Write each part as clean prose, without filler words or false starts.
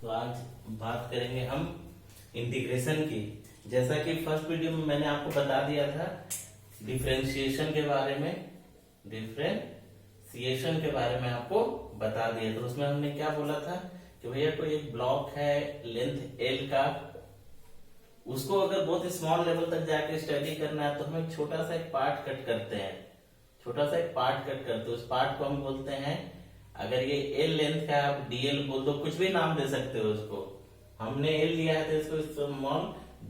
तो आज बात करेंगे हम इंटीग्रेशन की। जैसा कि फर्स्ट वीडियो में मैंने आपको बता दिया था डिफरेंशिएशन के बारे में, डिफरेंशिएशन के बारे में आपको बता दिया। तो उसमें हमने क्या बोला था कि भैया कोई एक ब्लॉक है लेंथ एल का, उसको अगर बहुत स्मॉल लेवल तक जाके स्टडी करना है तो हम एक छोटा सा एक पार्ट कट करते हैं, छोटा सा एक पार्ट कट करते हैं। उस पार्ट को हम बोलते हैं, अगर ये एल लेंथ का आप डीएल बोल दो, कुछ भी नाम दे सकते हो उसको। हमने एल दिया है तो इसको स्मॉल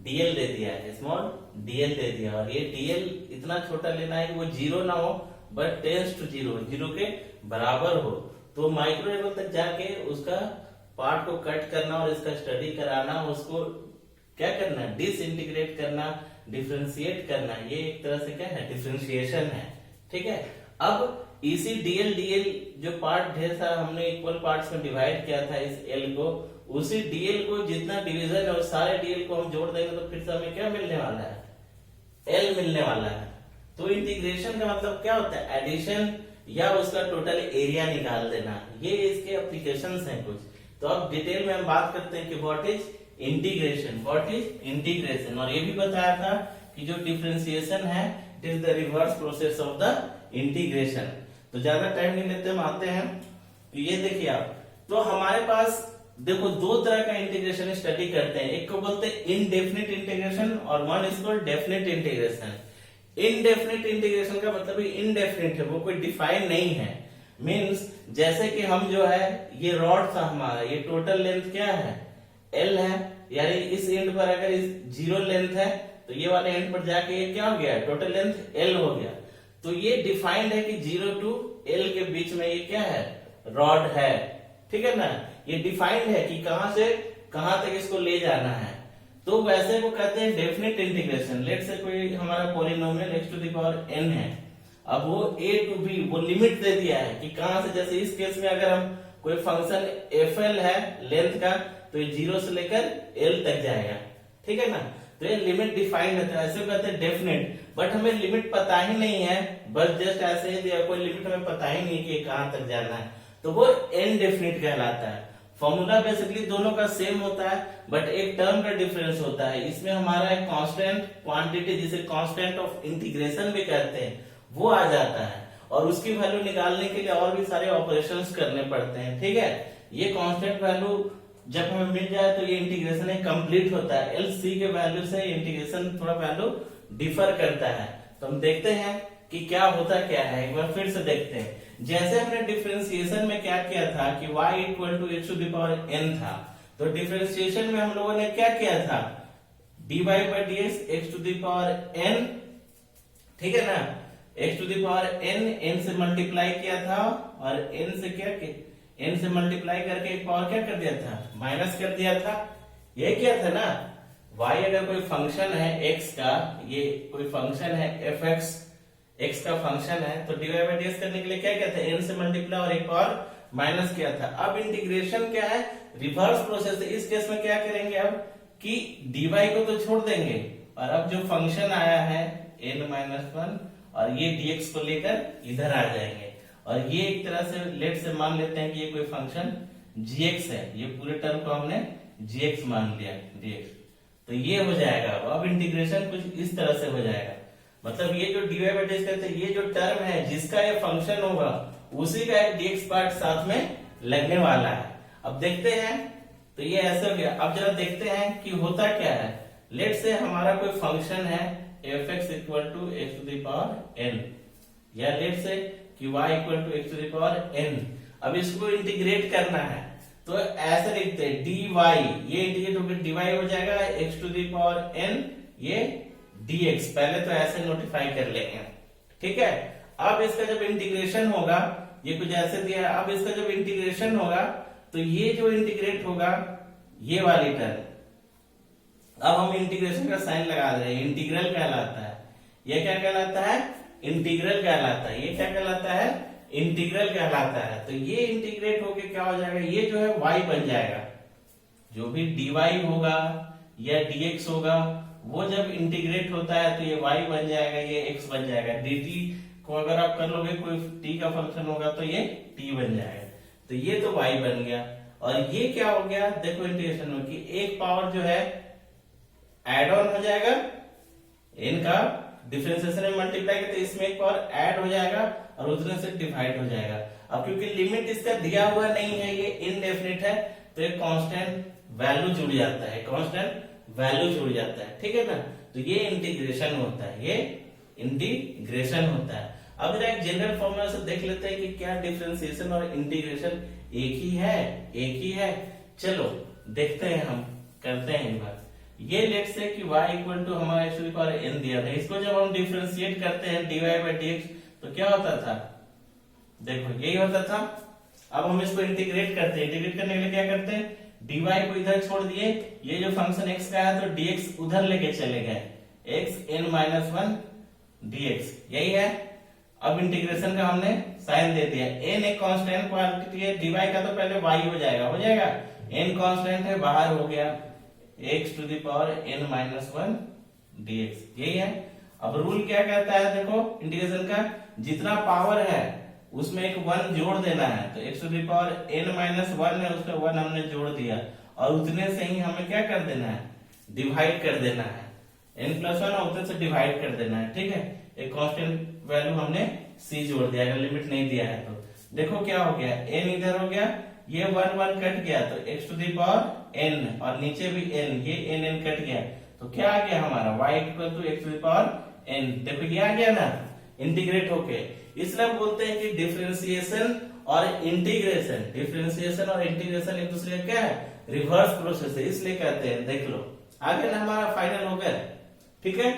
डीएल दे दिया है, स्मॉल डीएल दे दिया। और ये डीएल इतना छोटा लेना है कि वो जीरो ना हो but tends to zero, zero के बराबर हो। तो माइक्रो लेवल तक जाके उसका पार्ट को कट करना और इसका स्टडी कराना, उसको क्या करना, डिसइंटीग्रेट करना, डिफरेंशिएट करना। ये एक तरह से क्या है, डिफरेंशिएशन है। ठीक है। अब इसी डीएल डीएल जो पार्ट ढेर सारा हमने इक्वल पार्ट्स में डिवाइड किया था इस एल को, उसी डीएल को जितना डिवीजन है और सारे डीएल को हम जोड़ देंगे तो फिर से हमें क्या मिलने वाला है, एल मिलने वाला है। तो इंटीग्रेशन का मतलब क्या होता है, एडिशन या उसका टोटल एरिया निकाल देना। ये इसके एप्लीकेशंस हैं कुछ। तो अब डिटेल में हम बात करते हैं कि what is integration, what is integration. और ये भी बताया था कि जो डिफरेंशिएशन है it is the reverse process of the integration. तो ज्यादा टाइम नहीं लेते, हम आते हैं। तो ये देखिए आप, तो हमारे पास देखो दो तरह का इंटीग्रेशन स्टडी करते हैं। एक को बोलते हैं इनडेफिनिट इंटीग्रेशन और one is called definite integration. Indefinite integration का मतलब इनडेफिनिट है, वो कोई डिफाइन नहीं है। मीन्स जैसे कि हम जो है ये रॉड था हमारा, ये टोटल लेंथ क्या है, एल है। यानी इस एंड पर अगर इस जीरो लेंथ है तो ये वाले एंड पर जाके ये क्या हो गया, टोटल लेंथ एल हो गया। तो ये डिफाइंड है कि जीरो टू एल के बीच में ये क्या है, रॉड है। ठीक है ना, ये डिफाइंड है कि कहां से कहां तक इसको ले जाना है। तो वैसे को कहते हैं डेफिनेट इंटीग्रेशन। लेट से कोई हमारा polynomial x to the power n है, अब वो a टू b वो लिमिट दे दिया है कि कहां से, जैसे इस केस में अगर हम कोई फंक्शन fl है लेंथ का तो ये जीरो से लेकर l तक जाएगा। ठीक है ना, तो ये लिमिट डिफाइंड है। तो ऐसे कहते हैं डेफिनेट। बट हमें लिमिट पता ही नहीं है, बस जस्ट ऐसे ही दिया, कोई लिमिट हमें पता ही नहीं कि कहां तक जाना है, तो वो इनडेफिनिट कहलाता है। फॉर्मूला बेसिकली दोनों का सेम होता है बट एक टर्म का डिफरेंस होता है। इसमें हमारा एक कांस्टेंट क्वांटिटी, जिसे कांस्टेंट ऑफ इंटीग्रेशन भी कहते हैं, वो आ जाता है। और उसकी वैल्यू निकालने के लिए और भी सारे ऑपरेशंस करने पड़ते हैं। ठीक है, ये कांस्टेंट वैल्यू जब हमें मिल जाए तो ये इंटीग्रेशन एक कंप्लीट होता है। एल सी के वैल्यू से इंटीग्रेशन थोड़ा वैल्यू डिफर करता है। तो हम देखते हैं कि क्या होता क्या है, एक बार फिर से देखते हैं। जैसे हमने डिफरेंशिएशन में क्या किया था कि y equal to x to the power n था, तो डिफरेंशिएशन में हम लोगों ने क्या किया था, dy by D X to the power n, ठीक है ना, x to the power n से मल्टीप्लाई किया था और n से क्या किया, n से मल्टीप्लाई करके एक पावर क्या कर दिया था, माइनस कर दिया था। ये क्या था ना, y अगर कोई फंक्शन है x का, ये कोई फंक्शन है fx, x का फंक्शन है, तो dy बाई डी एक्स करने के लिए क्या किया था, n से मल्टीप्लाई और एक और माइनस किया था। अब इंटीग्रेशन क्या है, रिवर्स प्रोसेस। इस केस में क्या करेंगे अब कि dy को तो छोड़ देंगे और अब जो फंक्शन आया है n-1 और ये dx को लेकर इधर आ जाएंगे। और ये एक तरह से लेट से मान लेते हैं कि ये कोई फंक्शन gx है, ये पूरे टर्म को हमने gx मान लिया, dx। तो ये हो जाएगा। अब इंटीग्रेशन कुछ इस तरह से हो जाएगा, मतलब ये जो dy बाई डी एक्स कहते हैं, ये जो टर्म है जिसका ये फंक्शन होगा उसी का एक dx पार्ट साथ में लगने वाला है। अब देखते हैं, तो ये ऐसे हो गया। अब जरा देखते हैं कि होता क्या है। लेट से हमारा कोई फंक्शन है fx equal to x to the power n, या लेट से कि y equal to x to the power n। अब इसको इंटीग्रेट करना है तो ऐसे लिखते हैं dy, ये इंटीग्रेट होकर dy हो जाएगा x to the power n, ये dx। पहले तो ऐसे नोटिफाई कर लेंगे। ठीक है, अब इसका जब इंटीग्रेशन होगा, ये कुछ ऐसे दिया है, अब इसका जब इंटीग्रेशन होगा तो ये जो इंटीग्रेट होगा ये वाली टर्म, अब हम इंटीग्रेशन का साइन लगा दे रहे हैं, इंटीग्रल कहलाता है। ये क्या कहलाता है, इंटीग्रल कहलाता है। ये क्या कहलाता है, इंटीग्रल कहलाता है। तो ये इंटीग्रेट होके क्या हो जाएगा, ये जो है y बन जाएगा। जो भी dy होगा या dx होगा वो जब इंटीग्रेट होता है तो ये y बन जाएगा, ये x बन जाएगा। dt को अगर आप कर लोगे, कोई t का फंक्शन होगा तो ये t बन जाएगा। तो ये तो y बन गया। और ये क्या हो गया देखो इंटीग्रेशन में कि एक पावर जो है एड ऑन हो जाएगा, इनका डिफरेंशिएशन में मल्टीप्लाई करते इसमें एक पावर ऐड हो जाएगा और उतने से डिवाइड हो जाएगा। अब क्योंकि लिमिट इसका दिया हुआ नहीं है, ये इनडेफिनिट है, तो एक कांस्टेंट वैल्यू जुड़ जाता है, कांस्टेंट वैल्यू जुड़ जाता है, ठीक है ना। तो ये इंटीग्रेशन होता है, ये इंटीग्रेशन होता है। अब जरा एक जनरल फॉर्मूला से देख लेते हैं कि क्या डिफरेंशिएशन और इंटीग्रेशन एक ही है, एक ही है। चलो देखते हैं, हम करते हैं एक बार। ये लेट से कि y इक्वल टू हमारा x to the power n दिया था, इसको जब हम डिफरेंशिएट करते हैं dy बाय dx तो क्या होता था, देखो यही होता था। अब हम इसको इंटीग्रेट करते हैं, इंटीग्रेट करने के लिए क्या करते हैं, dy को इधर छोड़ दिए, ये जो फंक्शन x का है तो dx उधर लेके चले गए, x n माइनस 1 dx, यही है। अब इंटीग्रेशन का हमने साइन दे दिया, n एक कांस्टेंट क्वांटिटी है, dy का तो पहले y हो जाएगा, n कांस्टेंट है, बाहर हो गया x to the power n माइनस 1 dx, यही है। अब रूल क्या कहता है देखो इंटीग्रेशन का, जितना पावर है उसमें एक 1 जोड़ देना है, तो x to the power n माइनस 1 है, उसमें 1 हमने जोड़ दिया और उतने से ही हमें क्या कर देना है, डिवाइड कर देना है, n प्लस 1 उतने से डिवाइड कर देना है, ठीक है। एक कांस्टेंट वैल्यू हमने c जोड़ दिया, अगर लिमिट नहीं दिया है तो देखो क्या हो गया, n इधर हो गया, ये 1 1 कट गया तो x to the power n और नीचे भी n, ये n कट गया तो क्या आ गया हमारा y equal to x to the power n। देखो ये आ गया ना इंटीग्रेट होके, इसलिए हम बोलते हैं कि डिफरेंशिएशन और इंटीग्रेशन, डिफरेंशिएशन और इंटीग्रेशन एक दूसरे का क्या है, रिवर्स प्रोसेस है, इसलिए कहते हैं। देख लो आ गया ना, हमारा फाइनल हो गया, ठीक है।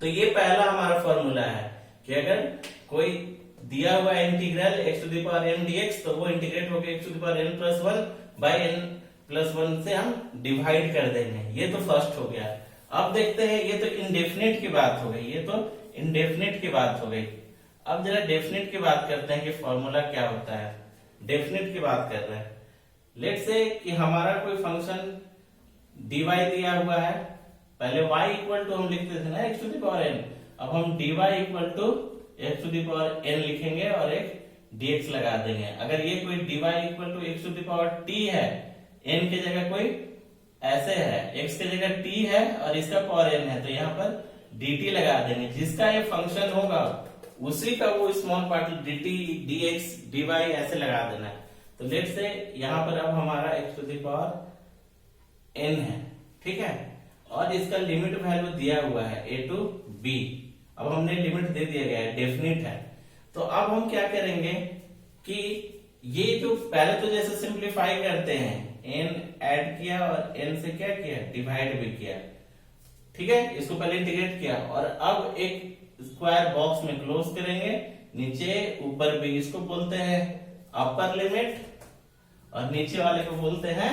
तो ये पहला हमारा फॉर्मूला है कि अगर कोई दिया हुआ integral x to the power n dx तो वो इंटीग्रेट होकर x to the power n plus 1 by n plus 1 से हम डिवाइड कर देंगे। ये तो फर्स्ट हो गया। अब देखते हैं, ये तो इंडेफिनिट की बात हो गई, ये तो इंडेफिनिट की बात हो गई। अब जरा डेफिनिट की बात करते हैं कि फॉर्मूला क्या होता है। डेफिनिट की बात कर रहे हैं, लेट से कि हमारा कोई फंक्शन dy दिया हुआ है, पहले y इक्वल टू हम लिखते थे ना x to the power n, अब हम dy equal to x to the power n लिखेंगे और एक dx लगा देंगे। अगर ये कोई dy equal to x to the power t है, n की जगह कोई ऐसे है, x की जगह t है और इसका पावर n है, तो यहाँ पर dt लगा देंगे, जिसका ये फंक्शन होगा उसी का वो small part dt dx dy ऐसे लगा देना है। तो लेट से यहाँ पर अब हमारा x to the power n है, ठीक है, और इसका लिमिट वैल्यू दिया हुआ है a टू b। अब हमने लिमिट दे दिया गया है, डेफिनिट है। तो अब हम क्या करेंगे कि ये जो पहले तो जैसे सिंप्लीफाई करते हैं, n ऐड किया और n से क्या किया, डिवाइड भी किया, ठीक है, इसको पहले इंटीग्रेट किया और अब एक स्क्वायर बॉक्स में क्लोज करेंगे, नीचे ऊपर भी, इसको बोलते हैं अपर लिमिट और नीचे वाले को बोलते हैं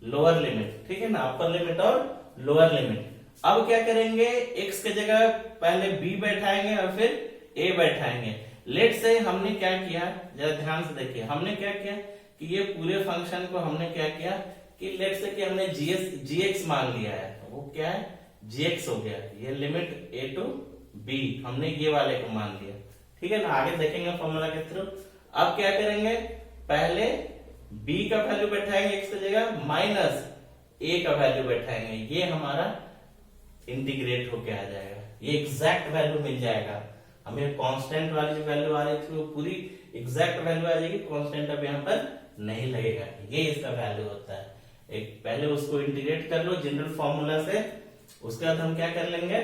लोअर लिमिट, ठीक है ना, अपर लिमिट और लोअर लिमिट। अब क्या करेंगे, x की जगह पहले b बैठाएंगे और फिर a बैठाएंगे। लेट से हमने क्या किया, जरा ध्यान से देखिए, हमने क्या किया कि ये पूरे फंक्शन को हमने क्या किया कि लेट से कि हमने gx मान लिया है, तो वो क्या है, gx हो गया, ये लिमिट a टू b हमने ये वाले को मान लिया, ठीक है ना। आगे देखेंगे फॉर्मूला के थ्रू। अब क्या करेंगे, पहले b का वैल्यू बैठाएंगे x की जगह, माइनस a का वैल्यू बैठाएंगे, ये हमारा इंटीग्रेट होके आ जाएगा, ये एग्जैक्ट वैल्यू मिल जाएगा हमें। कांस्टेंट वाली जो वैल्यू आ रही थी वो पूरी एग्जैक्ट वैल्यू आ जाएगी, कांस्टेंट अब यहाँ पर नहीं लगेगा, ये इसका वैल्यू होता है। एक पहले उसको इंटीग्रेट कर लो जनरल फॉर्मूला से, उसके बाद हम क्या कर लेंगे,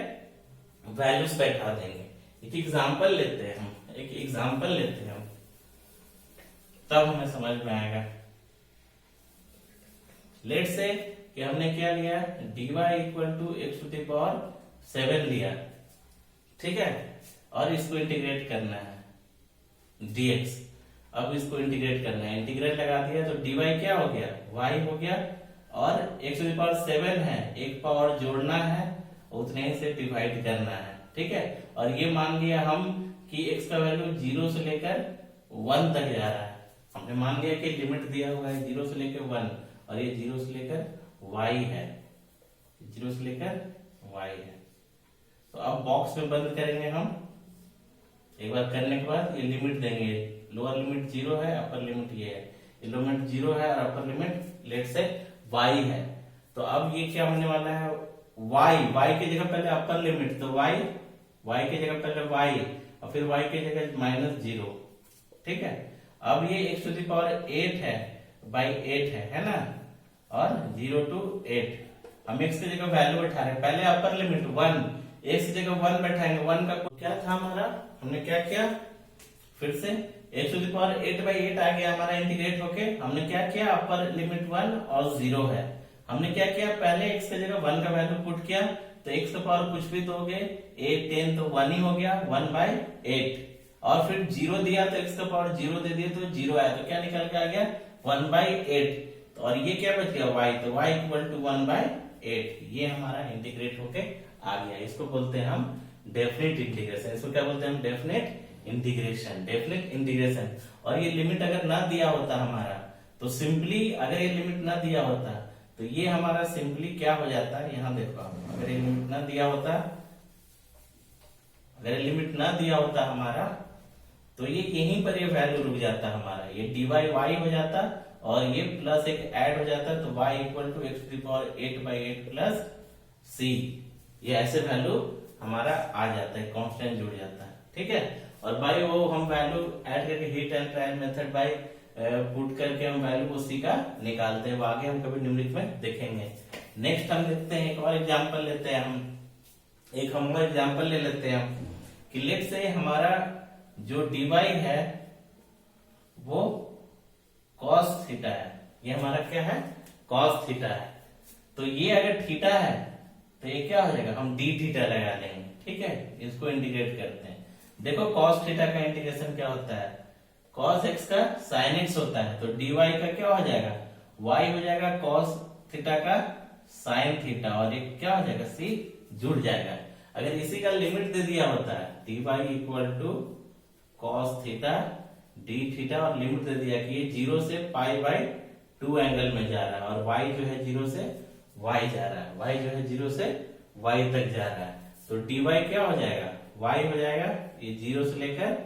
वैल्यूज बैठा देंगे। एक एग्जांपल लेते हैं हम, एक एग्जांपल लेते हैं हम, तब हमें समझ में आएगा। लेट से कि हमने क्या लिया, dy equal to x to the power 7 लिया, ठीक है, और इसको इंटीग्रेट करना है dx। अब इसको इंटीग्रेट करना है, इंटीग्रेट लगा दिया तो dy क्या हो गया, y हो गया, और x टू द पावर 7 है, एक पावर जोड़ना है, उतने ही से डिवाइड करना है, ठीक है। और ये मान लिया हम कि x का वैल्यू 0 से लेकर 1 तक जा रहा है, हमने मान लिया कि लिमिट दिया हुआ है 0 से लेकर 1 और ये 0 से लेकर y है, 0 से लेकर y है। तो अब बॉक्स में बंद करेंगे हम, एक बार करने के बाद ये लिमिट देंगे, लोअर लिमिट 0 है, अपर लिमिट ये है, लिमिट 0 है और अपर लिमिट लेट से y है। तो अब ये क्या होने वाला है, y की जगह पहले अपर लिमिट, तो y की जगह पहले y और फिर y की जगह -0, ठीक है। अब ये x टू द पावर 8 है बाई 8 है ना, और 0 to 8 हम x की जगह वैल्यू बैठा रहे हैं, पहले अपर लिमिट 1, x की जगह 1 बैठाएंगे, 1 का क्या था हमारा, हमने क्या किया, फिर से x to the power 8 by 8 आ गया हमारा इंटीग्रेट होके। हमने क्या किया, अपर लिमिट 1 और 0 है, हमने क्या किया, पहले x की जगह 1 का वैल्यू पुट किया, तो x का पावर कुछ भी तो हो गए 8 10 तो 1 ही हो गया, 1 बाई 8, और फिर 0 दिया तो x का पावर 0 दे दिया तो 0 आया, तो क्या निकल के आ गया 1 बाई 8, और ये क्या बच गया y, तो y इक्वल टू 1 बाई 8, ये हमारा इंटीग्रेट होके आ गया। इसको बोलते हैं हम डेफिनेट इंटीग्रेशन, इसको क्या बोलते हैं हम, डेफिनेट इंटीग्रेशन। और ये लिमिट अगर ना दिया होता हमारा, तो सिंपली अगर ये लिमिट ना दिया होता तो ये हमारा सिंपली क्या हो जाता है, यहां देखो, अगर ये लिमिट ना दिया होता, अगर ये लिमिट ना दिया होता हमारा, तो ये यहीं पर ये वैल्यू रुक जाता हमारा, ये dy y हो जाता और ये प्लस एक ऐड हो जाता, तो y equal to x to the power 8 by 8 plus c, ये ऐसे वैल्यू हमारा आ जाता है, कांस्टेंट जुड़ जाता है, ठीक है। और बाई वो हम वैल्यू ऐड करके heat and trial method by put करके हम वैल्यू उसी का निकालते हैं, वो आगे हम कभी निम्नलिखित में देखेंगे। नेक्स्ट हम देखते हैं, एक और एग्जांपल लेते हैं हम, एक हम और एग्जांपल ले लेते हैं हम कि लेट से हमारा जो dy है वो cos थीटा है, ये हमारा क्या है, cos थीटा है, तो ये अगर थीटा है तो ये क्या हो जाएगा, हम d थीटा लगा लेंगे, ठीक है। इसको इंटीग्रेट करते हैं, देखो cos थीटा का इंटीग्रेशन क्या होता है, cos x का sin x होता है, तो dy का क्या हो जाएगा, y हो जाएगा cos थीटा का sin थीटा, और ये क्या हो जाएगा, c जुड़ जाएगा। अगर इसी का लिमिट दे दिया होता है dy equal to cos theta d theta, और लिमिट दे दिया कि ये 0 से पाई बाई 2 एंगल में जा रहा है, और y जो है 0 से y जा रहा है, y जो है 0 से y तक जा रहा है, तो dy क्या हो जाएगा, y हो जाएगा ये 0 से लेकर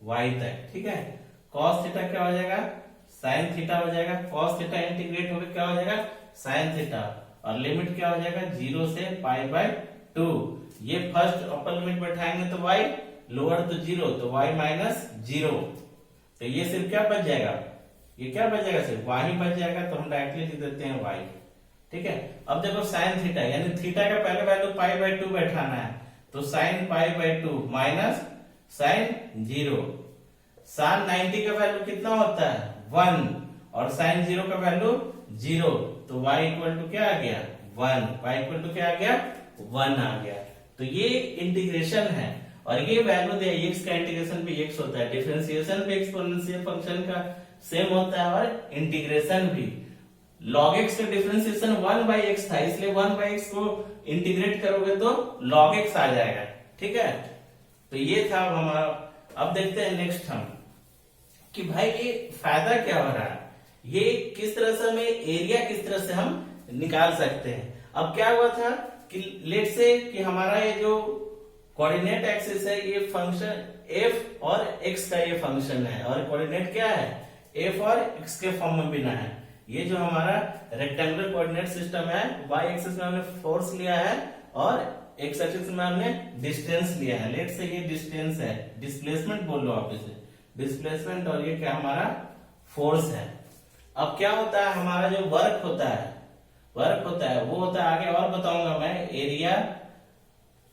y तक, ठीक है। cos थीटा क्या हो जाएगा, sin थीटा हो जाएगा, cos थीटा इंटीग्रेट होकर क्या हो जाएगा, sin थीटा, और लिमिट क्या हो जाएगा 0 से पाई बाई 2, ये फर्स्ट अपर लिमिट बैठाएंगे तो y, लोअर तो 0, तो y माइनस 0, तो ये सिर्फ क्या बच जाएगा, ये क्या बच जाएगा, सिर्फ y ही बच जाएगा, तो हम डायरेक्टली लिख देते हैं y, ठीक है। अब देखो sin थीटा, यानी थीटा का पहले वैल्यू पाई बाई 2 बैठाना है, तो sin pi by 2 minus sin 0, sin 90 का वैल्यू कितना होता है 1, और sin 0 का वैल्यू 0, तो y इक्वल टू क्या आ गया 1, y इक्वल टू क्या आ गया 1 आ गया। तो ये इंटीग्रेशन है, और ये वैल्यू दे x का इंटीग्रेशन भी x होता है, डिफरेंशिएशन भी एक्सपोनेंशियल फंक्शन का सेम होता है, और इंटीग्रेशन भी log x का डिफरेंशिएशन 1 बाई x था, इसलिए 1 बाई x को इंटीग्रेट करोगे तो log x आ जाएगा, ठीक है। तो ये था हमारा। अब देखते हैं नेक्स्ट हम कि भाई ये फायदा क्या हो रहा है, ये किस तरह से हमें एरिया किस तरह से हम निकाल सकते हैं। अब क्या हुआ था कि लेट से कि हमारा ये जो कोऑर्डिनेट एक्सिस है, ये फंक्शन f और x का ये फंक्शन है, और कोऑर्डिनेट क्या है f और x के फॉर्म में बिना है। ये जो हमारा रेक्टेंगुलर कोऑर्डिनेट सिस्टम है, y एक्सिस में हमने फोर्स लिया है और x एक्सिस में हमने डिस्टेंस लिया है। लेट से ये डिस्टेंस है, डिस्प्लेसमेंट बोल लो आप इसे, डिस्प्लेसमेंट, और ये क्या हमारा फोर्स है। अब क्या होता है, हमारा जो वर्क होता है वो होता है, आगे और बताऊंगा मैं, area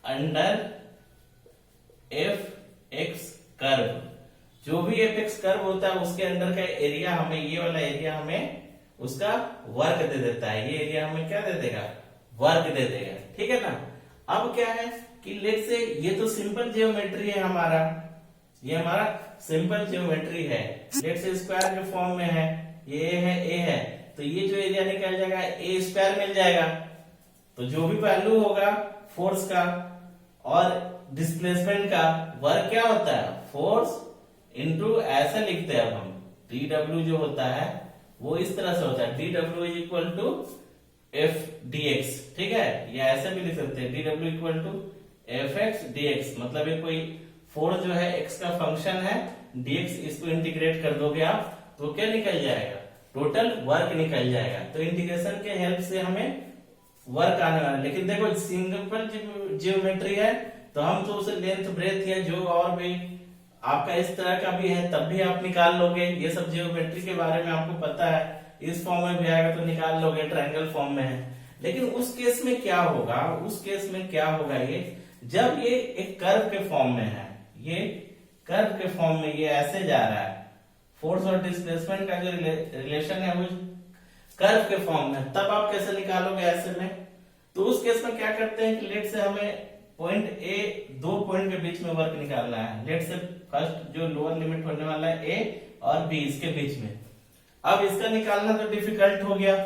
under F x curve, जो भी एफ एक्स कर्व होता है उसके अंडर का एरिया हमें, ये वाला एरिया हमें उसका वर्क दे देता है, ये एरिया हमें क्या दे देगा, वर्क दे देगा, ठीक है ना। अब क्या है कि लेट से ये तो सिंपल जियोमेट्री है हमारा, ये हमारा सिंपल जियोमेट्री है, लेट से स्क्वायर के फॉर्म में है, ये ए है, तो ये जो एरिया निकल जाएगा ए स्क्वायर मिल जाएगा। तो जो भी वैल्यू होगा फोर्स का और डिस्प्लेसमेंट का, वर्क क्या होता है, फोर्स इनटू, ऐसा लिखते हैं अब हम, dw जो होता है वो इस तरह से होता है, dw is equal to F dx, ठीक है। या ऐसे भी लिख सकते हैं dw equal to F x dx, मतलब ये कोई फोर्स जो है x का फंक्शन है, dx, इसको इंटीग्रेट कर दोगे आप तो क्या निकल जाएगा, टोटल वर्क निकल जाएगा। तो इंटीग्रेशन के हेल्प से हमें वर्क आने वाला है। लेकिन देखो सिंपल जियोमेट्री है तो हम तो उसे लेंथ ब्रेथ या जो और भी आपका इस तरह का भी है तब भी आप निकाल लोगे। ये सब जियोमेट्री के बारे में आपको पता है, इस फॉर्म में भी आएगा तो निकाल लोगे, ट्रायंगल फॉर्म में है। लेकिन उस केस में क्या होगा, उस केस में क्या होगा, ये जब ये एक कर्व के फॉर्म में है, ये कर्व के फॉर्म में ये ऐसे जा रहा है, फोर्स और डिस्प्लेसमेंट का जो रिलेशन है वो कर्व के फॉर्म में, तब आप कैसे निकालोगे ऐसे में। तो उस केस में क्या करते हैं कि लेट से हमें पॉइंट ए, दो पॉइंट के बीच में वर्क निकालना है। लेट से फर्स्ट जो लोअर लिमिट होने वाला है ए और बी, इसके बीच में। अब इसका निकालना तो डिफिकल्ट हो गया,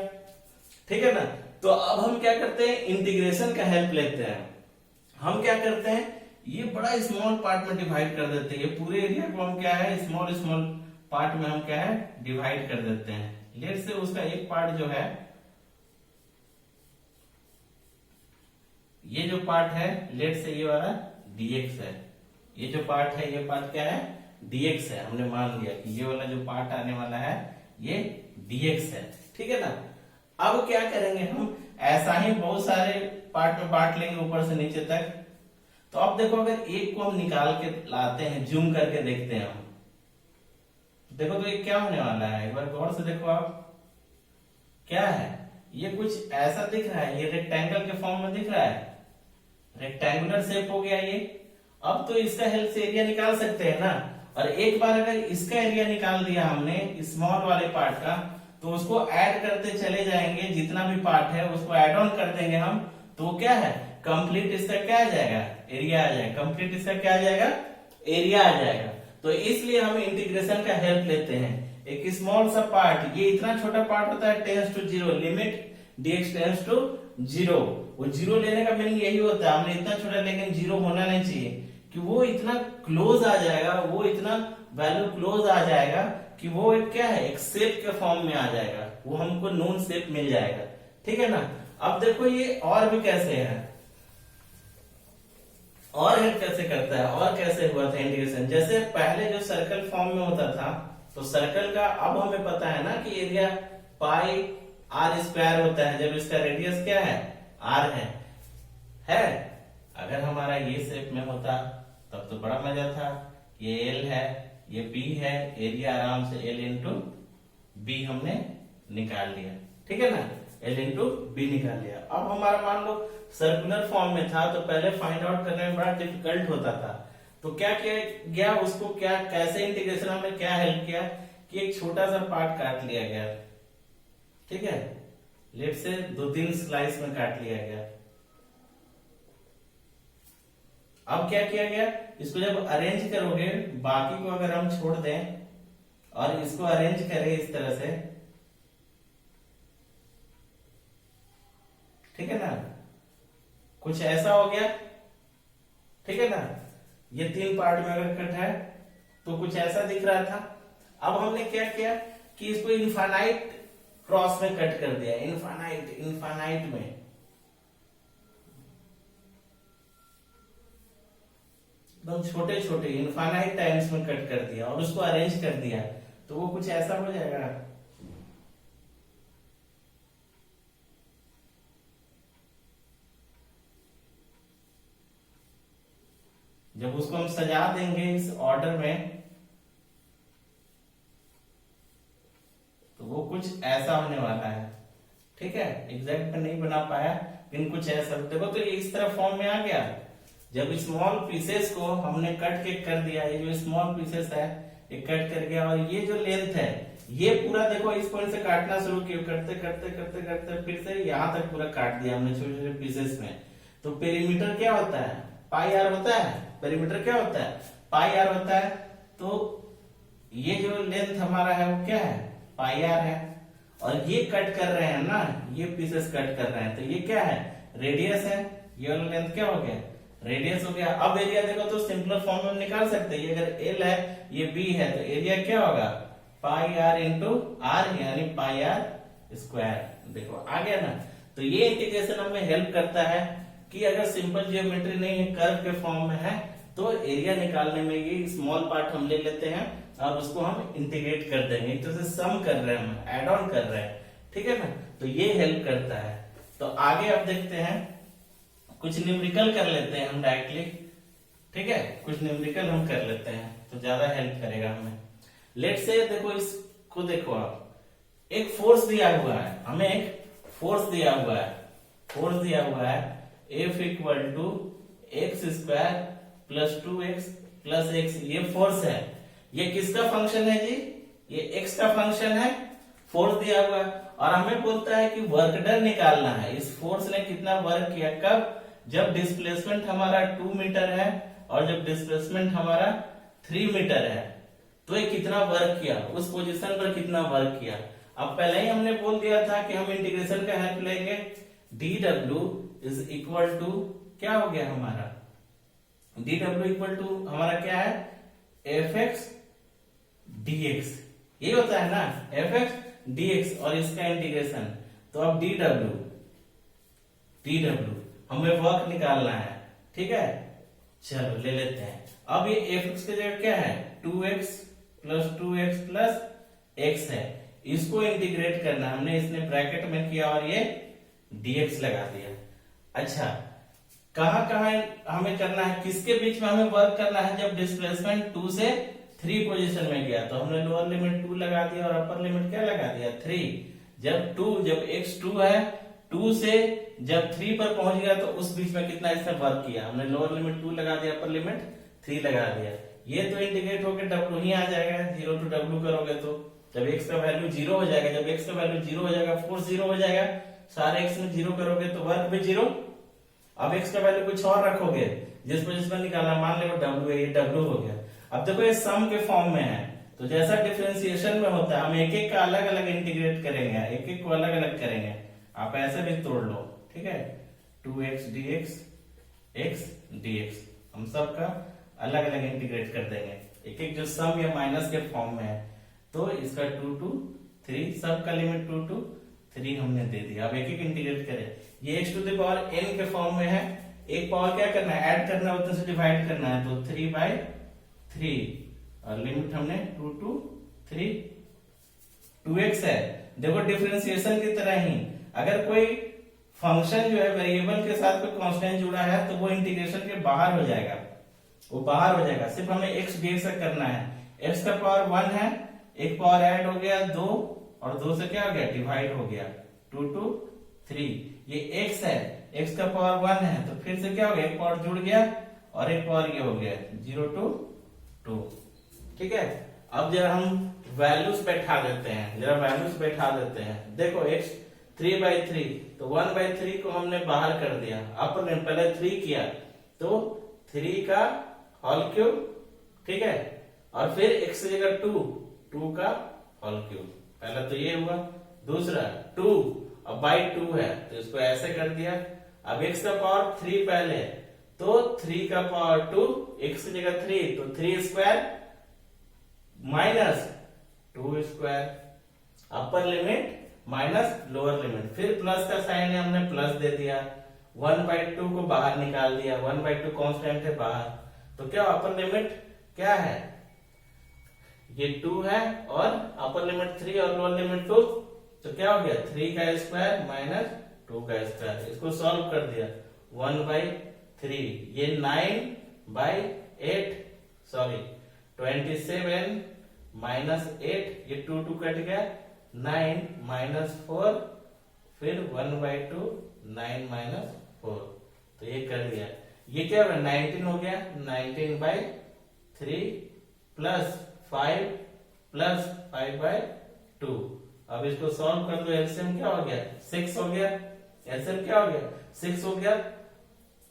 ठीक है ना। तो अब हम क्या करते हैं, इंटीग्रेशन का हेल्प लेते हैं। हम क्या करते हैं, ये बड़ा स्मॉल पार्ट में डिवाइड कर देते हैं। ये पूरे एरिया को हम क्या है, स्मॉल स्मॉल पार्ट में हम क्या है, डिवाइड कर देते हैं। लेट से उसका एक पार्ट जो है, ये जो पार्ट है लेट से ये वाला dx है, ये जो पार्ट है ये पार्ट क्या है, dx है। हमने मान लिया कि ये वाला जो पार्ट आने वाला है ये dx है, ठीक है ना। अब क्या करेंगे हम, ऐसा ही बहुत सारे पार्ट में बांट लेंगे ऊपर से नीचे तक। तो अब देखो अगर एक को हम निकाल के लाते हैं, जूम करके देखते हैं हम, देखो तो ये क्या होने वाला है, एक बार गौर से देखो आप, क्या है ये, कुछ ऐसा दिख रहा है, ये रेक्टेंगल के फॉर्म में दिख रहा है, रेक्टेंगुलर शेप हो गया ये। अब तो इसका हेल्प से एरिया निकाल सकते हैं ना। और एक बार अगर इसका एरिया निकाल दिया हमने स्मॉल वाले पार्ट का, तो उसको ऐड करते चले जाएंगे, जितना भी पार्ट है उसको ऐड ऑन कर देंगे हम, तो क्या है, कंप्लीट इसका क्या आ जाएगा, एरिया आ जाएगा। कंप्लीट इसका क्या आ जाएगा, एरिया आ जाएगा। तो इसलिए हम इंटीग्रेशन का हेल्प लेते हैं। एक स्मॉल सा पार्ट, ये इतना छोटा पार्ट होता है, tends to zero, limit dx tends to zero. वो जीरो लेने का मीनिंग यही होता है, हमने इतना छोटा, लेकिन जीरो होना नहीं चाहिए, कि वो इतना क्लोज आ जाएगा, वो इतना वैल्यू क्लोज आ जाएगा कि वो एक क्या है, एक शेप के फॉर्म में आ जाएगा, वो हमको नोन शेप मिल जाएगा, ठीक है ना। अब देखो ये और भी कैसे है, और हेल्प कैसे करता है, और कैसे हुआ था इंटीग्रेशन। जैसे पहले जो सर्कल फॉर्म में होता था, तो सर्कल का अब हमें पता है ना कि एरिया पाई आर स्क्वायर होता है, जब इसका रेडियस क्या है, आर है। अगर हमारा ये शेप में होता तब तो बड़ा मजा था, ये एल है, ये बी है, एरिया आराम से एल इंटू बी हमने निकाल लिया, ठीक है ना, एल इंटू बी निकाल लिया। अब हमारा मान लो सर्कुलर फॉर्म में था, तो पहले फाइंड आउट करने में बड़ा डिफिकल्ट होता था। तो क्या किया गया, उसको क्या, कैसे इंटीग्रेशन हमने क्या हेल्प किया कि एक छोटा सा पार्ट काट लिया गया, ठीक है, लेट से 2-3 स्लाइस में काट लिया गया। अब क्या किया गया, इसको जब अरेंज करोगे, बाकी को अगर हम छोड़ दें और इसको अरेंज करें इस तरह से, ठीक है ना, कुछ ऐसा हो गया, ठीक है ना। ये 3 पार्ट में अगर कट है तो कुछ ऐसा दिख रहा था। अब हमने क्या किया कि इसको इनफाइनाइट क्रॉस में कट कर दिया, इनफाइनाइट में, एकदम छोटे छोटे इनफाइनाइट टाइम्स में कट कर दिया और उसको अरेंज कर दिया, तो वो कुछ ऐसा हो जाएगा। जब उसको हम सजा देंगे इस ऑर्डर में, तो वो कुछ ऐसा होने वाला है, ठीक है। एग्जैक्ट में नहीं बना पाया, लेकिन कुछ ऐसा। देखो तो ये इस तरह फॉर्म में आ गया। जब स्मॉल पीसेस को हमने कट के कर दिया, ये जो स्मॉल पीसेस है ये कट कर गया, और ये जो लेंथ है ये पूरा देखो इस पॉइंट से काटना शुरू किया, करते करते करते करते फिर से यहाँ तक पूरा काट दिया हमने छोटे छोटे पीसेस में। तो पेरीमीटर क्या होता है, पाई आर होता है। पेरीमीटर क्या होता है, पाई आर होता है। तो ये जो लेंथ हमारा है वो क्या है, पाई आर है। और ये कट कर रहे हैं ना, ये पीसेस कट कर रहे हैं, तो ये क्या है, रेडियस है। ये वाला लेंथ क्या हो गया, रेडियस हो गया। अब एरिया देखो तो सिंपलर फॉर्म में निकाल सकते हैं। ये अगर एल है, ये बी है, तो एरिया क्या होगा, पाई आर इंटू आर, यानी पाई आर स्क्वायर। देखो आ गया ना। तो ये इंटीग्रेशन हमें हेल्प करता है कि अगर सिंपल जियोमेट्री नहीं है, कर्व के फॉर्म में है, तो एरिया निकालने में ये स्मॉल पार्ट हम ले लेते हैं और उसको हम इंटीग्रेट कर देंगे, एक तरह से सम कर रहे हैं, हम एड ऑन कर रहे हैं, ठीक है ना। तो ये हेल्प करता है। तो आगे अब देखते हैं, कुछ न्यूमेरिकल कर लेते हैं हम डायरेक्टली, ठीक है, कुछ न्यूमेरिकल हम कर लेते हैं तो ज्यादा हेल्प करेगा हमें। लेट से देखो, इसको देखो आप, एक फोर्स दिया हुआ है, हमें एक फोर्स दिया हुआ है, फोर्स दिया हुआ है F equal to x square plus 2x plus x, ये फोर्स है। ये किसका फंक्शन है जी? ये x का फंक्शन है, फोर्स दिया हुआ है। और हमें बोलता है कि वर्क डन निकालना है, इस फोर्स ने कितना वर्क किया, कब? जब डिस्प्लेसमेंट हमारा 2 मीटर है और जब डिस्प्लेसमेंट हमारा 3 मीटर है, तो ये कितना वर्क किया, उस पोजीशन पर कितना वर्क किया। अब पहले ही हमने बोल दिया था कि हम इंटीग्रेशन का हेल्प लेंगे, dw इज इक्वल टू क्या हो गया हमारा, dw इक्वल टू हमारा क्या है, fx dx, ये होता है ना, fx dx और इसका इंटीग्रेशन। तो अब dw हमें वर्क निकालना है, ठीक है, चलो ले लेते हैं। अब ये fx की जगह क्या है, 2x प्लस x है, इसको इंटीग्रेट करना है हमने, इसने ब्रैकेट में किया और ये dx लगा दिया। अच्छा, कहां कहां हमें करना है, किसके बीच में हमें वर्क करना है, जब डिस्प्लेसमेंट 2 से 3 पोजीशन में गया तो हमने लोअर लिमिट 2 लगा दिया और अपर लिमिट क्या लगा दिया, 3। जब x 2 है, 2 से जब 3 पर पहुंच गया तो उस बीच में कितना इसने वर्क किया, हमने लोअर लिमिट 2 लगा दिया, अपर लिमिट 3 लगा दिया। ये तो इंटीग्रेट होकर w ही आ जाएगा, 0 to w करोगे तो जब x का वैल्यू 0 हो जाएगा, जब x का वैल्यू 0 हो जाएगा, फोर्स 0 हो जाएगा, सारे x में 0 करोगे तो वर्क भी 0। अब x का वैल्यू कुछ और रखोगे, जिस पोजीशन में निकालना, मान लो w है, ये w हो गया। अब देखो ये सम के फॉर्म में है, तो जैसा डिफरेंशिएशन में होता है, हम एक एक का अलग अलग इंटीग्रेट करेंगे, एक एक को अलग अलग करेंगे, आप ऐसे भी तोड़ लो, ठीक है, 2x dx x dx, हम सब का अलग अलग इंटीग्रेट कर देंगे, एक एक जो सम या माइनस के फॉर्म में है। तो इसका 2 to 3, सब का लिमिट 2 to 3 हमने दे दिया। अब एक एक इंटीग्रेट करें, ये x to the power n के फॉर्म में है, एक पावर क्या करना है, ऐड करना है, उतने से डिवाइड करना है, तो 3/3 और लिमिट हमने 2 to 3, 2x है। देखो डिफरेंशिएशन की तरह ही अगर कोई फंक्शन जो है वेरिएबल के साथ कोई कांस्टेंट जुड़ा है तो वो इंटीग्रेशन के बाहर हो जाएगा, वो बाहर हो जाएगा, सिर्फ हमें x dx करना है। x का पावर 1 है, एक पावर ऐड हो गया 2 और 2 से क्या हो गया, डिवाइड हो गया, 2 to 3। ये x है, x का पावर 1 है, तो फिर से क्या हो गया, एक पावर जुड़ गया और एक पावर ये हो गया 0 to 2, ठीक है। अब जरा हम वैल्यूज बैठा देते हैं, देखो x 3/3, तो 1/3 को हमने बाहर कर दिया, अपर पहले 3 किया तो 3 का होल क्यूब, ठीक है, और फिर x की जगह 2 का होल क्यूब, पहला तो ये हुआ, दूसरा 2 अब बाई 2 है तो इसको ऐसे कर दिया। अब x का पावर 3 पहले, तो 3 का पावर 2, x की जगह 3 तो 3 square minus 2 square, upper limit minus lower limit, फिर प्लस का साइन है, हमने प्लस दे दिया, 1/2 को बाहर निकाल दिया, 1/2 कांस्टेंट है बाहर, तो क्या अपर लिमिट क्या है, ये 2 है और अपर लिमिट 3 और लोअर लिमिट 2, तो क्या हो गया 3 का स्क्वायर माइनस 2 का स्क्वायर, इसको सॉल्व कर दिया 1/3, ये 9/8 सॉरी 27 माइनस 8, ये 2 कट गया, 9 माइनस 4, फिर 1/2 9 माइनस 4, तो ये कर दिया, ये क्या होगा 19 हो गया, 19/3 प्लस 5 प्लस 5/2। अब इसको सॉल्व कर दो, एलसीएम क्या हो गया 6 हो गया, एलसीएम क्या हो गया 6 हो गया,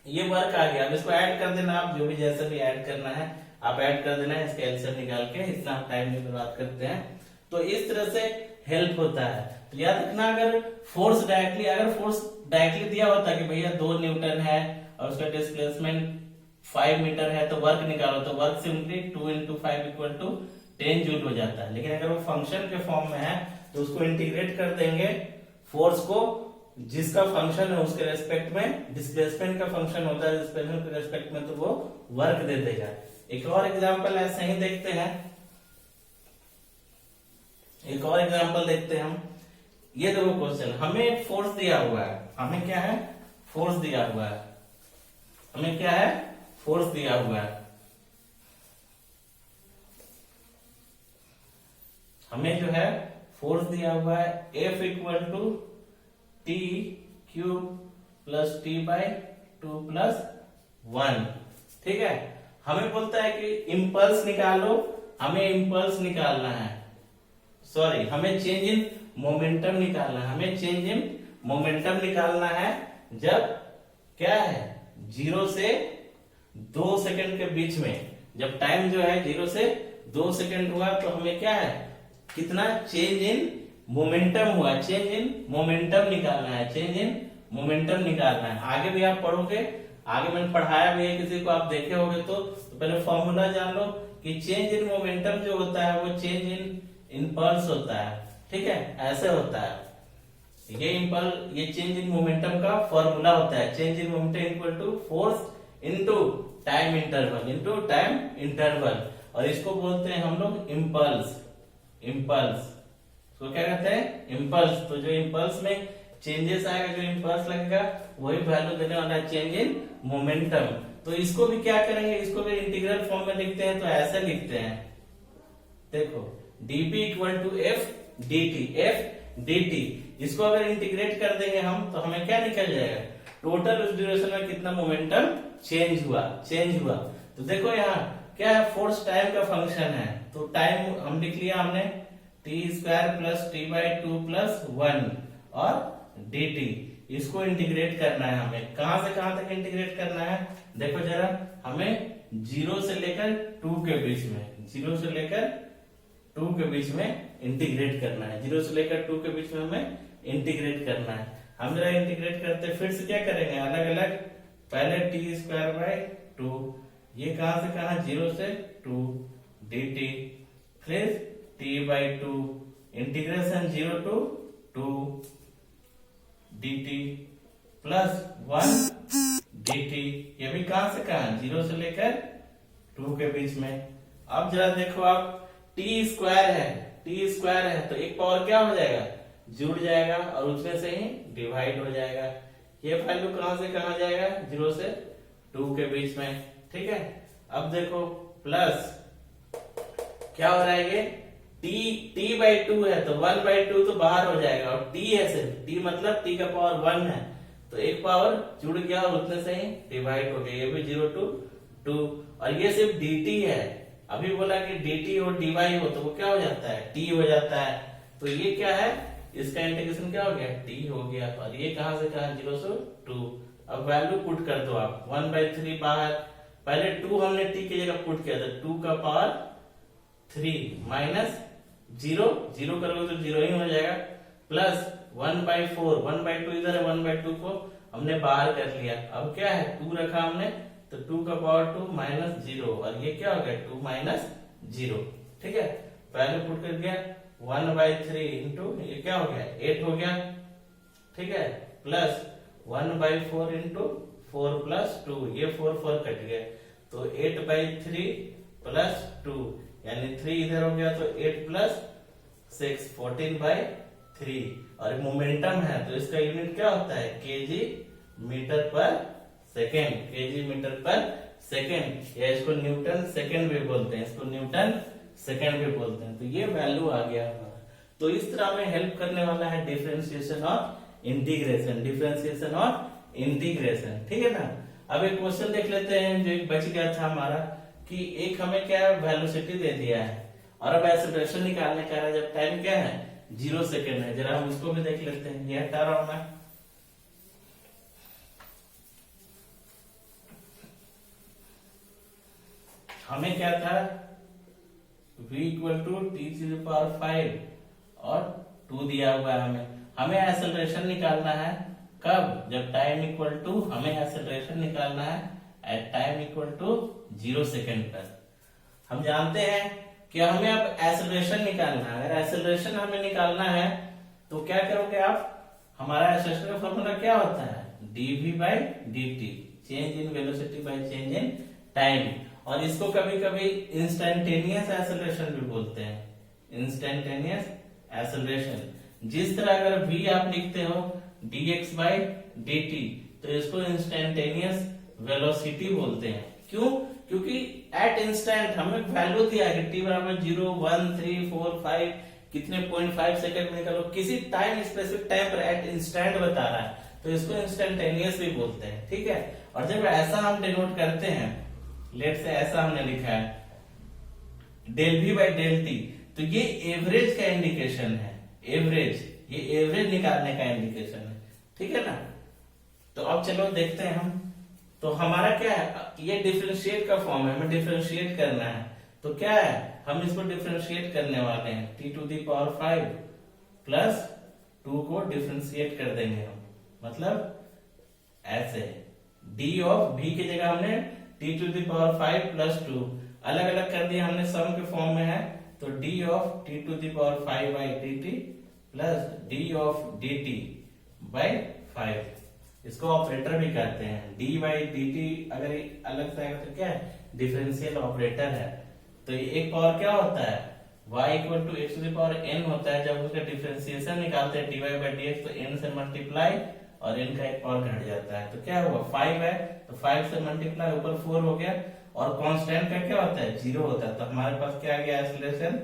ये वर्क आ गया। अब इसको ऐड कर देना, आप जो भी जैसे भी ऐड करना है आप ऐड कर देना है, इसके एलसीएम निकाल के, इतना टाइम में बात करते हैं। तो इस तरह से हेल्प होता है। तो याद रखना, अगर फोर्स डायरेक्टली दिया होता कि भैया 2 न्यूटन है और उसका डिस्प्लेसमेंट 5 मीटर है तो वर्क निकालो, तो वर्क सिंपली 2 × 5 = 10 जूल हो जाता है। लेकिन अगर वो फंक्शन के फॉर्म में है तो उसको इंटीग्रेट कर देंगे, फोर्स को जिसका फंक्शन है उसके रेस्पेक्ट में, डिस्प्लेसमेंट का फंक्शन होता है डिस्प्लेसमेंट के रेस्पेक्ट में, तो वो वर्क दे देगा। एक और एग्जांपल ऐसे ही देखते हैं, एक और एग्जांपल देखते हैं हम। ये देखो क्वेश्चन, हमें फोर्स दिया हुआ है, हमें क्या है, फोर्स दिया हुआ है, हमें क्या है, फोर्स दिया हुआ है। हमें जो है फोर्स दिया हुआ है F equal to t cube plus t by 2 plus 1। ठीक है, हमें बोलता है कि इम्पल्स निकालो, हमें इम्पल्स निकालना है, सॉरी हमें चेंज इन मोमेंटम निकालना है, हमें चेंज इन मोमेंटम निकालना है जब क्या है 0 से 2 सेकंड के बीच में, जब टाइम जो है 0 से 2 सेकंड हुआ तो हमें क्या है, कितना चेंज इन मोमेंटम हुआ, चेंज इन मोमेंटम निकालना है, चेंज इन मोमेंटम निकालना है। आगे भी आप पढ़ोगे, आगे मैंने पढ़ाया भी है, किसी को आप देखे होंगे तो पहले फॉर्मूला जान लो कि चेंज इन मोमेंटम जो होता है वो चेंज इन इम्पल्स होता है। ठीक है, ऐसे होता है ये इम्पल्स, ये चेंज इन मोमेंटम का फॉर्मूला होता है, change in momentum equal to force into time interval, into time interval, और इसको बोलते हैं हम लोग इम्पल्स। इम्पल्स तो क्या कहते हैं, इम्पल्स। तो जो इम्पल्स में चेंजेस आएगा, जो इम्पल्स लगेगा वही वैल्यू देने वाला है, चेंज इन मोमेंटम। तो इसको भी क्या करेंगे, इसको भी इंटीग्रल फॉर्म में लिखते हैं, तो ऐसे लिखते हैं, देखो dp equal to F dt, F dt। इसको अगर इंटीग्रेट कर देंगे हम तो हमें क्या निकल जाएगा, टोटल उस ड्यूरेशन में कितना मोमेंटम चेंज हुआ, चेंज हुआ। तो देखो यहाँ क्या है, फोर्स टाइम का फंक्शन है, तो टाइम हम लिख लिया हमने T square plus t by 2 plus 1 और dt। इसको इंटीग्रेट करना है हमें, कहां से कहां तक इंटीग्रेट करना है, देखो जरा, हमें 0 से लेकर 2 के बीच में, 0 से लेकर 2 के बीच में इंटीग्रेट करना है, 0 से लेकर 2 के बीच में हमें इंटीग्रेट करना है। हम जरा इंटीग्रेट करते फिर से क्या करेंगे, अलग अलग, पहले टी स्क्वायर बाई 2, ये कहां से कहां, 0 से 2 dt, फिर t by 2 integration 0 to 2 dt plus 1 dt, ये भी कहां से कहां, 0 से लेकर 2 के बीच में। अब जरा देखो आप, टी स्क्वायर है, टी स्क्वायर है तो एक पावर क्या हो जाएगा, जुड़ जाएगा और उसमें से ही डिवाइड हो जाएगा। ये वैल्यू कहां से कहां जाएगा, 0 से 2 के बीच में। ठीक है, अब देखो प्लस क्या हो रहा है, ये t बाई 2 है तो 1 बाई 2 तो बाहर हो जाएगा, और t है सिर्फ, t मतलब t का पावर 1 है, तो एक पावर जुड़ गया और उतने से ही डिवाइड हो गया, ये भी 0 टू 2, और ये सिर्फ dt है। अभी बोला कि dt और dy हो तो वो क्या हो जाता है, t हो जाता है, तो ये क्या है, इसका इंटीग्रेशन क्या हो गया, t हो गया, और ये कहां से कहां, 0 से 2। अब वैल्यू पुट कर दो आप, 1/3 बाहर, पहले 2 हमने t की जगह पुट किया था, 2 का पावर 3 माइनस 0, 0 करोगे तो 0 ही हो जाएगा, प्लस 1/4, 1/2 इधर है, 1/2 को हमने बाहर कर लिया। अब क्या है, 2 रखा हमने तो 2 का पावर 2 माइनस 0, और ये क्या हो गया, 2 माइनस 0। ठीक है, पहले पुट कर दिया 1/3 इंटू ये क्या हो गया, 8 हो गया। ठीक है, प्लस 1/4 इंटू 4 प्लस 2, ये 4 कट गया, तो 8/3 प्लस 2, यानी 3 इधर हो गया, तो 8 प्लस 6 14/3, और मोमेंटम है तो इसका यूनिट क्या होता है, केजी मीटर पर सेकेंड, केजी मीटर पर सेकेंड, या इसको न्यूटन सेकेंड भी बोलते हैं, इसको न्यूटन सेकेंड भी बोलते हैं। तो ये वैल्यू आ गया हमारा। तो इस तरह में हेल्प करने वाला है डिफरेंशिएशन और इंटीग्रेशन, डिफरेंशिएशन और इंटीग्रेशन। ठीक है ना। अब एक क्वेश्चन देख लेते हैं जो एक बच गया था हमारा, कि एक हमें क्या वेलोसिटी दे दिया है और अब एक्सेलरेशन निकालने का है जब टाइम क्या है 0 सेकेंड है। जरा हम उसको भी देख लेते हैं, ये हटा रहा हूं मैं। हमें क्या था, v इक्वल टू t⁵ और 2 दिया हुआ है हमें एक्सेलरेशन निकालना है कब, जब टाइम इक्वल टू, हमें एक्सेलरेशन निकालना है at time equal to 0 second पर। हम जानते हैं कि हमें अब एक्सेलरेशन निकालना है। अगर एक्सेलरेशन हमें निकालना है तो क्या करोगे आप, हमारा एक्सेलरेशन का फॉर्मूला क्या होता है, dv/dt, change in velocity by change in time. और इसको कभी कभी इंस्टेंटेनियस एक्सेलरेशन भी बोलते हैं, इंस्टेंटेनियस एक्सेलरेशन। जिस तरह अगर v आप लिखते हो dx by dt, तो इसको इंस्टेंटेनियस वेलोसिटी बोलते हैं। क्यों? क्योंकि एट इंस्टेंट हमें वैल्यू दिया है t बराबर 0, 1, 3, 4, 5 कितने 0.5 सेकंड में निकालो, किसी टाइम स्पेसिफिक टाइम पर एट इंस्टेंट बता रहा है, तो इसको इंस्टेंटेनियस भी बोलते हैं। ठीक है, और जब ऐसा हम डिनोट करते हैं, लेट से ऐसा हमने लिखा है del v by del t, तो ये एवरेज का इंडिकेशन है। एवरेज, ये एवरेज निकालने का इंडिकेशन है। ठीक है ना। तो अब चलो देखते हैं हम, तो हमारा क्या है, ये डिफरेंशिएट का फॉर्म है, हमें डिफरेंशिएट करना है। तो क्या है, हम इसको डिफरेंशिएट करने वाले हैं, t to the power 5 plus 2 को डिफरेंशिएट कर देंगे हम, मतलब ऐसे d ऑफ v की जगह हमने t to the power 5 plus 2 अलग अलग कर दिया हमने, सम के फॉर्म में है, तो d of t to the power 5 by dt plus d of dt by 5। इसको ऑपरेटर भी कहते हैं, d बाई dt अगर अलग से आएगा तो क्या है, डिफरेंशियल ऑपरेटर है। तो ये एक पावर क्या होता है, y equal to x to the power n होता है। जब उसका डिफरेंशिएशन निकालते हैं dy बाई dx, तो n से मल्टीप्लाई और n का एक पावर घट जाता है, तो क्या हुआ 5 है, तो 5 से मल्टीप्लाई ऊपर 4 हो गया, और कांस्टेंट का क्या होता है 0 होता है। तो हमारे पास क्या आ गया एक्सेलरेशन,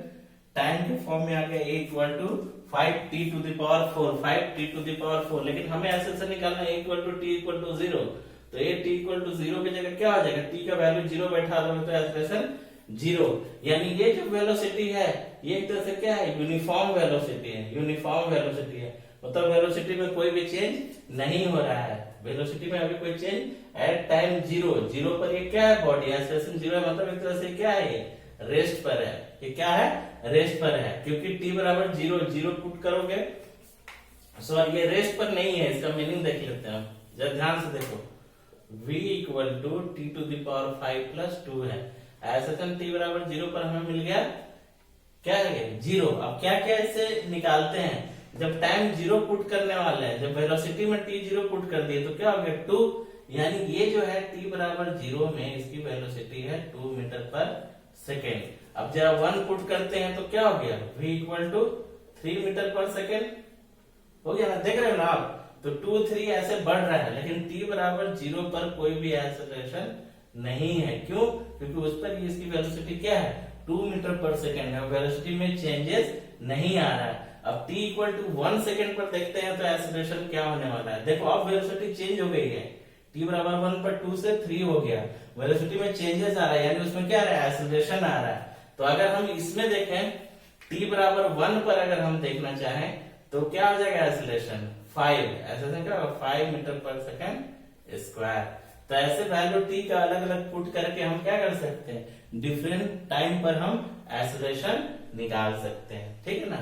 टाइम के फॉर्म में आ गया a equal to 5t to the power 4, 5t to the power 4, लेकिन हमें ऐसे निकालना है a equal to t equal to 0, तो a t इक्वल टू 0 की जगह क्या हो जाएगा, t का वैल्यू 0 बैठा दो, तो एक्सेलरेशन 0। यानी ये जो वेलोसिटी है ये एक तरह से क्या है, यूनिफॉर्म वेलोसिटी है। यूनिफॉर्म वेलोसिटी है मतलब वेलोसिटी में कोई भी चेंज नहीं हो रहा है, वेलोसिटी में अभी कोई चेंज एट टाइम 0 पर ये क्या है, बॉडी एक्सेलरेशन 0 है, मतलब एक तरह से क्या है, ये रेस्ट पर है। ये क्या है, रेस्ट पर है, क्योंकि t बराबर 0 पुट करोगे, सॉरी ये रेस्ट पर नहीं है, इसका मीनिंग देख लेते हैं हम, जब ध्यान से देखो, v equal to t to the power 5 plus 2 है, एक्सेलरेशन t बराबर 0 पर हमें मिल गया क्या है 0। अब क्या क्या इससे निकालते हैं, जब टाइम 0 पुट करने वाले हैं, जब वेलोसिटी में t 0 पुट कर दिए, तो क्या हो गया 2, यानी ये जो है t बराबर 0 में इसकी वेलोसिटी है 2 मीटर पर सेकेंड। अब जब 1 पुट करते हैं तो क्या हो गया, v इक्वल टू 3 मीटर पर सेकेंड हो गया ना, देख रहे हो ना आप, तो 2, 3 ऐसे बढ़ रहा है, लेकिन t बराबर 0 पर कोई भी एक्सेलरेशन नहीं है। क्यों? क्योंकि उस पर इसकी वेलोसिटी क्या है 2 मीटर पर सेकेंड है, वेलोसिटी में चेंजेस नहीं आ रहा है। अब t इक्वल टू 1 सेकेंड पर देखते हैं तो एक्सेलरेशन क्या होने वाला है, देखो अब वेलोसिटी चेंज हो गई है, t बराबर 1 पर 2 से 3 हो गया, वेलोसिटी में चेंजेस आ रहा है, यानी उसमें क्या आ रहा है, एक्सेलरेशन आ रहा है। तो अगर हम इसमें देखें t बराबर 1 पर अगर हम देखना चाहें तो क्या हो जाएगा एक्सेलरेशन 5, एक्सेलरेशन क्या होगा 5 मीटर पर सेकेंड स्क्वायर। तो ऐसे वैल्यू t का अलग अलग पुट करके हम क्या कर सकते हैं, डिफरेंट टाइम पर हम एक्सेलरेशन निकाल सकते हैं। ठीक है ना,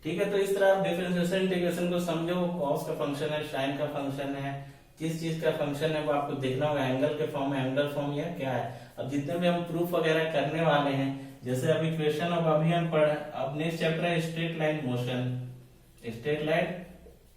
ठीक है। तो इस तरह आप डिफरेंशिएशन इंटीग्रेशन को समझो, कॉस का फंक्शन है, साइन का फंक्शन है, किस चीज का फंक्शन है वो आपको देखना होगा, एंगल के फॉर्म में, एंगल फॉर्म या क्या है। अब जितने भी हम प्रूफ वगैरह करने वाले हैं, जैसे अभी क्वेश्चन अब अभी हम पढ़, अब नेक्स्ट चैप्टर है straight line motion, straight line